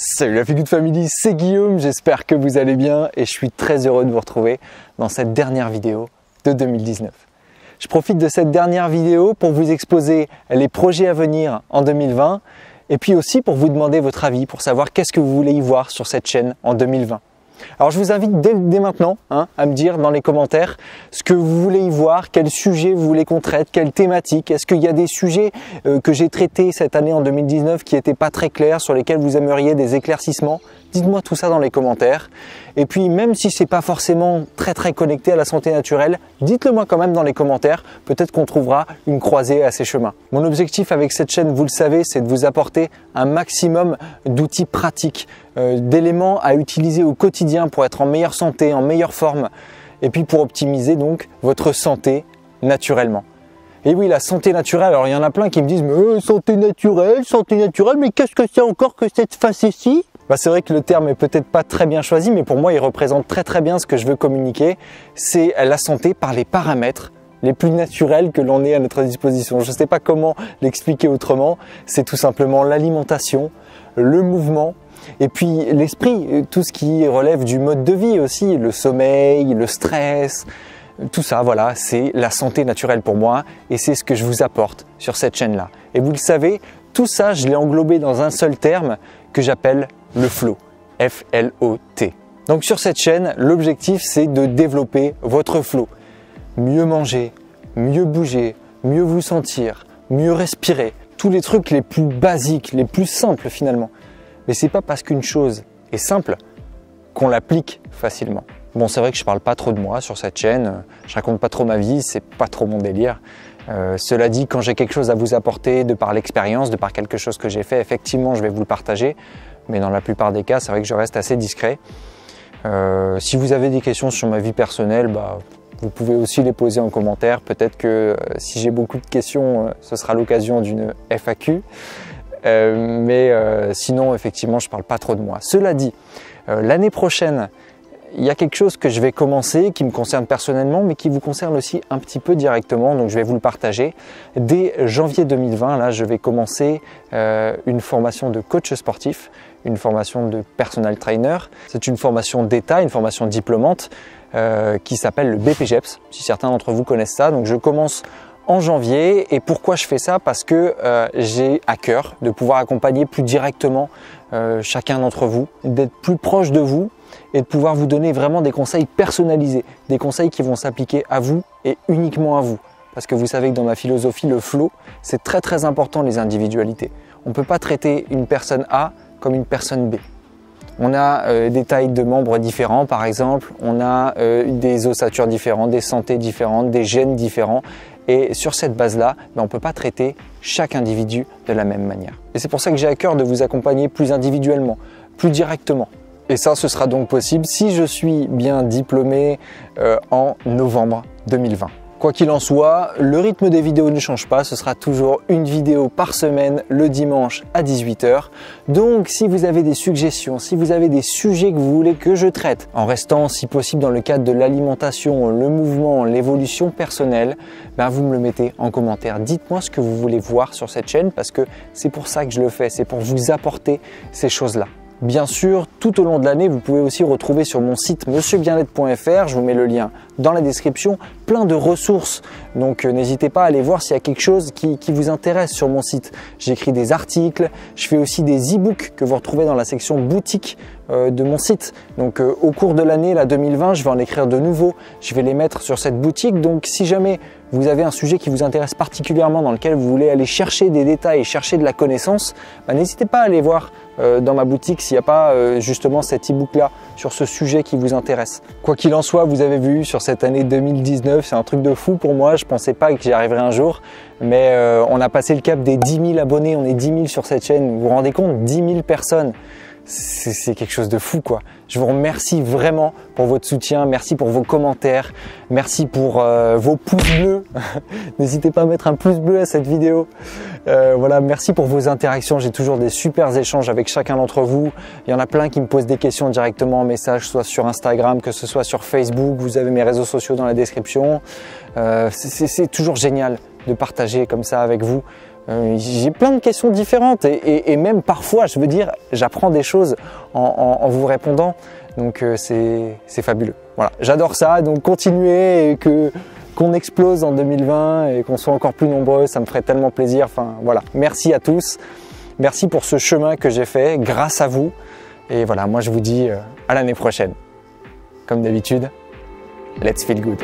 Salut la Feel Good Family, c'est Guillaume, j'espère que vous allez bien et je suis très heureux de vous retrouver dans cette dernière vidéo de 2019. Je profite de cette dernière vidéo pour vous exposer les projets à venir en 2020 et puis aussi pour vous demander votre avis, pour savoir qu'est-ce que vous voulez y voir sur cette chaîne en 2020. Alors je vous invite dès maintenant à me dire dans les commentaires ce que vous voulez y voir, quel sujet vous voulez qu'on traite, quelle thématique. Est-ce qu'il y a des sujets que j'ai traités cette année en 2019 qui n'étaient pas très clairs, sur lesquels vous aimeriez des éclaircissements? Dites-moi tout ça dans les commentaires. Et puis même si c'est pas forcément très connecté à la santé naturelle, dites-le moi quand même dans les commentaires. Peut-être qu'on trouvera une croisée à ces chemins. Mon objectif avec cette chaîne, vous le savez, c'est de vous apporter un maximum d'outils pratiques, d'éléments à utiliser au quotidien pour être en meilleure santé, en meilleure forme, et puis pour optimiser donc votre santé naturellement. Et oui, la santé naturelle, alors il y en a plein qui me disent « mais santé naturelle, mais qu'est-ce que c'est encore que cette facétie ?» C'est vrai que le terme est peut-être pas très bien choisi, mais pour moi il représente très bien ce que je veux communiquer. C'est la santé par les paramètres les plus naturels que l'on ait à notre disposition. Je ne sais pas comment l'expliquer autrement. C'est tout simplement l'alimentation, le mouvement, et puis l'esprit, tout ce qui relève du mode de vie aussi, le sommeil, le stress, tout ça, voilà, c'est la santé naturelle pour moi et c'est ce que je vous apporte sur cette chaîne-là. Et vous le savez, tout ça, je l'ai englobé dans un seul terme que j'appelle le flow, F-L-O-T. Donc sur cette chaîne, l'objectif c'est de développer votre flow. Mieux manger, mieux bouger, mieux vous sentir, mieux respirer. Tous les trucs les plus basiques, les plus simples finalement. Mais c'est pas parce qu'une chose est simple qu'on l'applique facilement. Bon, c'est vrai que je parle pas trop de moi sur cette chaîne, je raconte pas trop ma vie, c'est pas trop mon délire. Cela dit, quand j'ai quelque chose à vous apporter de par l'expérience, de par quelque chose que j'ai fait, effectivement je vais vous le partager. Mais dans la plupart des cas, c'est vrai que je reste assez discret. Si vous avez des questions sur ma vie personnelle, vous pouvez aussi les poser en commentaire. Peut-être que si j'ai beaucoup de questions, ce sera l'occasion d'une FAQ. Sinon, effectivement, je ne parle pas trop de moi. Cela dit, l'année prochaine, il y a quelque chose que je vais commencer, qui me concerne personnellement, mais qui vous concerne aussi un petit peu directement, donc je vais vous le partager. Dès janvier 2020, là, je vais commencer une formation de coach sportif, une formation de personal trainer. C'est une formation d'État, une formation diplômante qui s'appelle le BPJEPS, si certains d'entre vous connaissent ça. Donc je commence en janvier. Et pourquoi je fais ça? Parce que j'ai à cœur de pouvoir accompagner plus directement chacun d'entre vous, d'être plus proche de vous et de pouvoir vous donner vraiment des conseils personnalisés, des conseils qui vont s'appliquer à vous et uniquement à vous. Parce que vous savez que dans ma philosophie, le flow, c'est très important les individualités. On ne peut pas traiter une personne A comme une personne B. On a des tailles de membres différents par exemple, on a des ossatures différentes, des santé différentes, des gènes différents. Et sur cette base-là, on ne peut pas traiter chaque individu de la même manière. Et c'est pour ça que j'ai à cœur de vous accompagner plus individuellement, plus directement. Et ça, ce sera donc possible si je suis bien diplômé en novembre 2020. Quoi qu'il en soit, le rythme des vidéos ne change pas, ce sera toujours une vidéo par semaine le dimanche à 18 h. Donc si vous avez des suggestions, si vous avez des sujets que vous voulez que je traite, en restant si possible dans le cadre de l'alimentation, le mouvement, l'évolution personnelle, vous me le mettez en commentaire. Dites-moi ce que vous voulez voir sur cette chaîne parce que c'est pour ça que je le fais, c'est pour vous apporter ces choses-là. Bien sûr, tout au long de l'année, vous pouvez aussi retrouver sur mon site monsieurbienêtre.fr, je vous mets le lien dans la description, plein de ressources. Donc n'hésitez pas à aller voir s'il y a quelque chose qui vous intéresse sur mon site. J'écris des articles, je fais aussi des e-books que vous retrouvez dans la section boutique de mon site. Donc au cours de l'année 2020, je vais en écrire de nouveaux, je vais les mettre sur cette boutique. Donc si jamais vous avez un sujet qui vous intéresse particulièrement, dans lequel vous voulez aller chercher des détails et chercher de la connaissance, n'hésitez pas à aller voir dans ma boutique s'il n'y a pas justement cet e-book là sur ce sujet qui vous intéresse. Quoi qu'il en soit, vous avez vu sur cette année 2019, c'est un truc de fou pour moi, je ne pensais pas que j'y arriverais un jour, mais on a passé le cap des 10 000 abonnés, on est 10 000 sur cette chaîne, vous vous rendez compte, 10 000 personnes. C'est quelque chose de fou quoi. Je vous remercie vraiment pour votre soutien, merci pour vos commentaires, merci pour vos pouces bleus. N'hésitez pas à mettre un pouce bleu à cette vidéo. Voilà, merci pour vos interactions, j'ai toujours des super échanges avec chacun d'entre vous. Il y en a plein qui me posent des questions directement en message, soit sur Instagram, que ce soit sur Facebook, vous avez mes réseaux sociaux dans la description. C'est toujours génial de partager comme ça avec vous J'ai plein de questions différentes et même parfois, je veux dire, j'apprends des choses en vous répondant. Donc c'est fabuleux. Voilà, j'adore ça. Donc continuez et qu'on explose en 2020 et qu'on soit encore plus nombreux, ça me ferait tellement plaisir. Enfin voilà, merci à tous. Merci pour ce chemin que j'ai fait grâce à vous. Et voilà, moi je vous dis à l'année prochaine. Comme d'habitude, let's feel good.